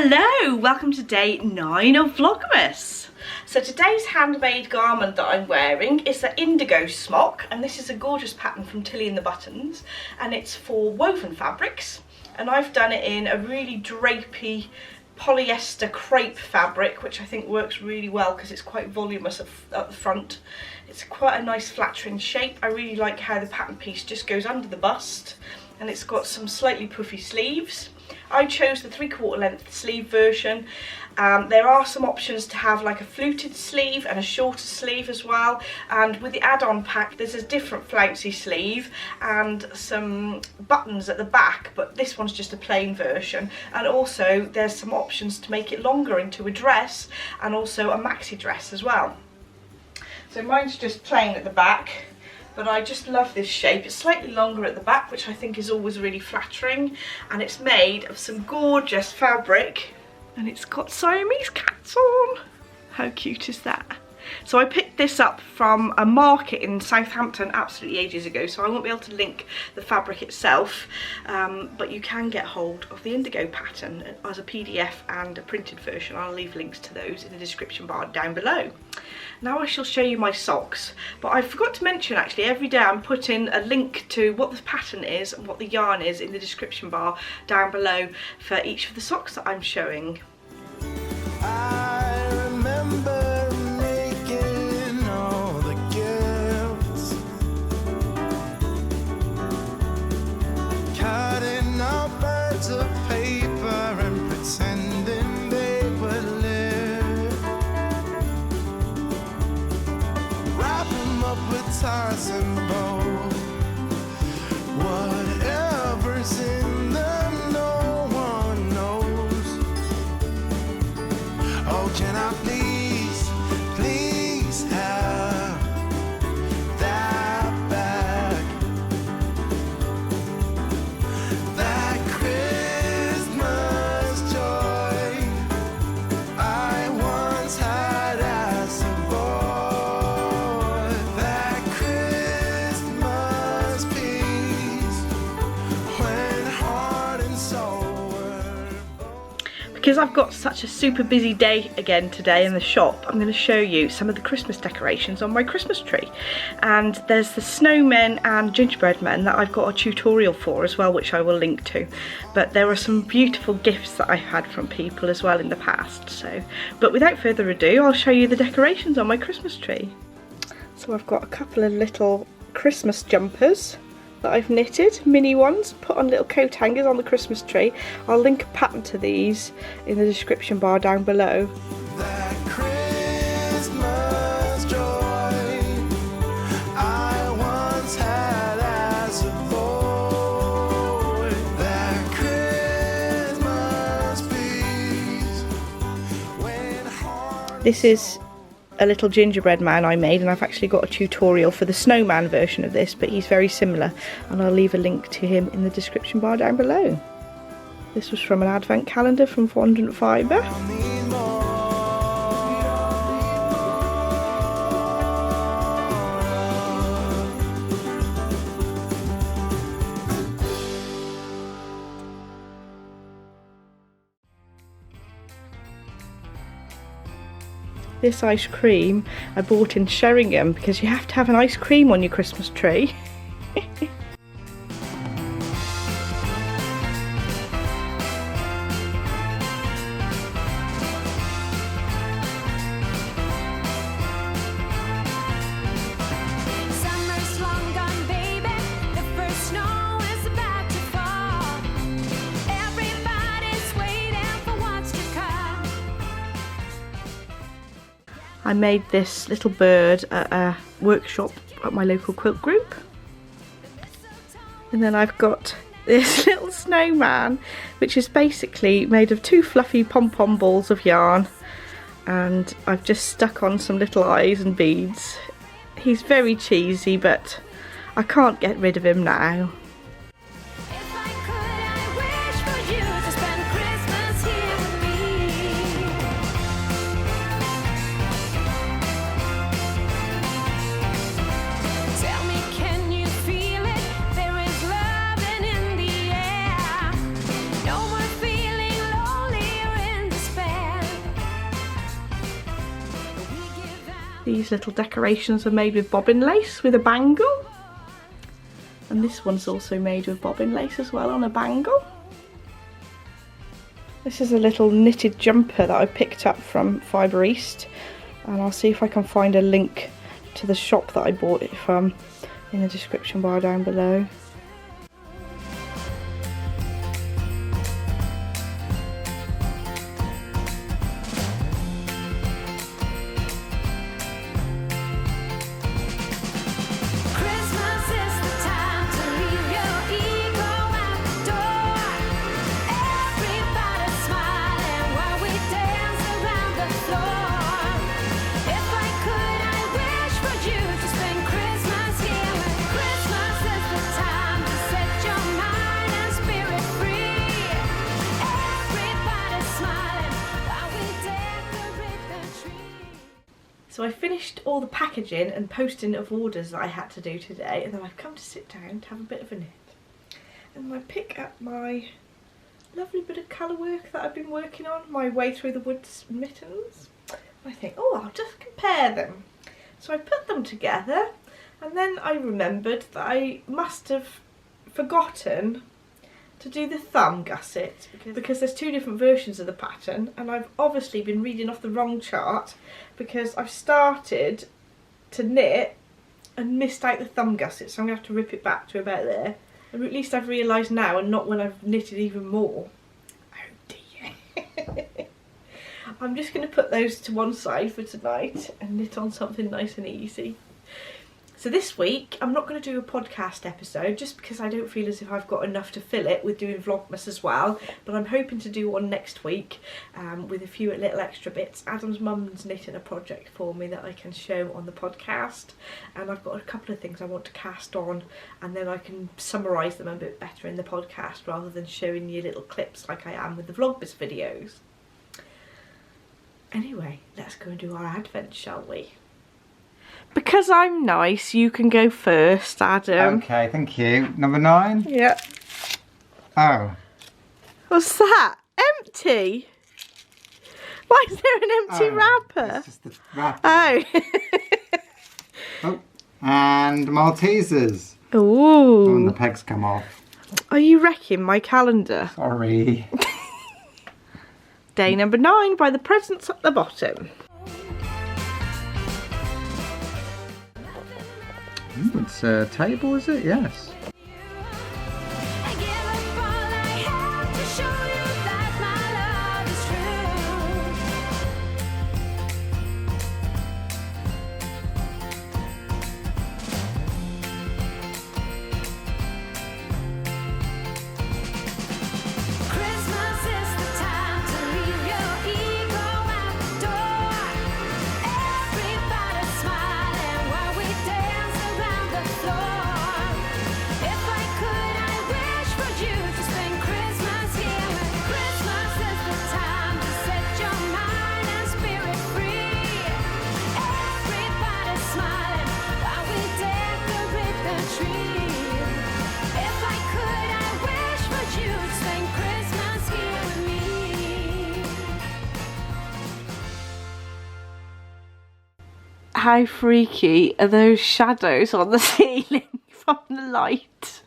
Hello, welcome to day 9 of Vlogmas. So today's handmade garment that I'm wearing is the indigo smock, and this is a gorgeous pattern from Tilly and the Buttons, and it's for woven fabrics, and I've done it in a really drapey polyester crepe fabric, which I think works really well because it's quite voluminous at the front. It's quite a nice flattering shape. I really like how the pattern piece just goes under the bust, and it's got some slightly puffy sleeves. I chose the 3/4 length sleeve version. There are some options to have like a fluted sleeve and a shorter sleeve as well, and with the add-on pack there's a different flouncy sleeve and some buttons at the back, but this one's just a plain version. And also there's some options to make it longer into a dress and also a maxi dress as well. So mine's just plain at the back, but I just love this shape. It's slightly longer at the back, which I think is always really flattering, and it's made of some gorgeous fabric, and it's got Siamese cats on. How cute is that? So I picked this up from a market in Southampton absolutely ages ago, so I won't be able to link the fabric itself, but you can get hold of the indigo pattern as a PDF and a printed version. I'll leave links to those in the description bar down below. Now I shall show you my socks, but I forgot to mention actually every day I'm putting a link to what the pattern is and what the yarn is in the description bar down below for each of the socks that I'm showing. I remember making all the gifts, cutting out birds of paper and pretending they would live, wrap them up with ties and bows, whatever's in them no one knows. Oh, can I please, please have that back? That Christmas joy I once had as a boy. That Christmas peace when heart and soul were born. Because I've got such a super busy day again today in the shop, I'm going to show you some of the Christmas decorations on my Christmas tree. And there's the snowmen and gingerbread men that I've got a tutorial for as well, which I will link to. But there are some beautiful gifts that I've had from people as well in the past. But without further ado, I'll show you the decorations on my Christmas tree. So I've got a couple of little Christmas jumpers that I've knitted, mini ones, put on little coat hangers on the Christmas tree. I'll link a pattern to these in the description bar down below. That Christmas joy I once had as a boy. That Christmas peace when heart. This is a little gingerbread man I made, and I've actually got a tutorial for the snowman version of this, but he's very similar, and I'll leave a link to him in the description bar down below. This was from an advent calendar from Fondant Fibre. This ice cream I bought in Sheringham because you have to have an ice cream on your Christmas tree. Summer's long gone, baby. The first snow is about to fall. Everybody's waiting for what's to come. I made this little bird at a workshop at my local quilt group. And then I've got this little snowman, which is basically made of 2 fluffy pom-pom balls of yarn, and I've just stuck on some little eyes and beads. He's very cheesy, but I can't get rid of him now. If I could, I wish for you to spend Christmas here with me. Tell me, can you feel it? There is love in the air. No more feeling lonely or These little decorations are made with bobbin lace with a bangle. And this one's also made with bobbin lace as well on a bangle. This is a little knitted jumper that I picked up from Fibre East. And I'll see if I can find a link to the shop that I bought it from in the description bar down below. So I finished all the packaging and posting of orders that I had to do today, and then I've come to sit down to have a bit of a knit. And I pick up my lovely bit of colour work that I've been working on, my Way Through the Woods mittens. I think, oh, I'll just compare them. So I put them together, and then I remembered that I must have forgotten to do the thumb gusset because there's two different versions of the pattern, and I've obviously been reading off the wrong chart because I've started to knit and missed out the thumb gusset, so I'm going to have to rip it back to about there. And at least I've realised now, and not when I've knitted even more. Oh dear. I'm just going to put those to one side for tonight and knit on something nice and easy. So this week, I'm not going to do a podcast episode just because I don't feel as if I've got enough to fill it with doing Vlogmas as well. But I'm hoping to do one next week with a few little extra bits. Adam's mum's knitting a project for me that I can show on the podcast. And I've got a couple of things I want to cast on, and then I can summarise them a bit better in the podcast rather than showing you little clips like I am with the Vlogmas videos. Anyway, let's go and do our advent, shall we? Because I'm nice, you can go first, Adam. Okay, thank you. Number 9? Yeah. Oh. What's that? Empty? Why is there an empty wrapper? It's just the wrapper. Oh. Oh. And Maltesers. Ooh. And the pegs come off. Are you wrecking my calendar? Sorry. Day number 9 by the presents at the bottom. Ooh, it's a table, is it? Yes. I give up all I have to show you that my love is true. Christmas is the time to leave your ego at the door. Everybody smiling while we dance around the floor. If I could, I wish for you to spend Christmas here. Christmas is the time to set your mind and spirit free. Everybody smiling while we decorate the tree. If I could, I wish for you to spend Christmas here with me. How freaky are those shadows on the ceiling from the light?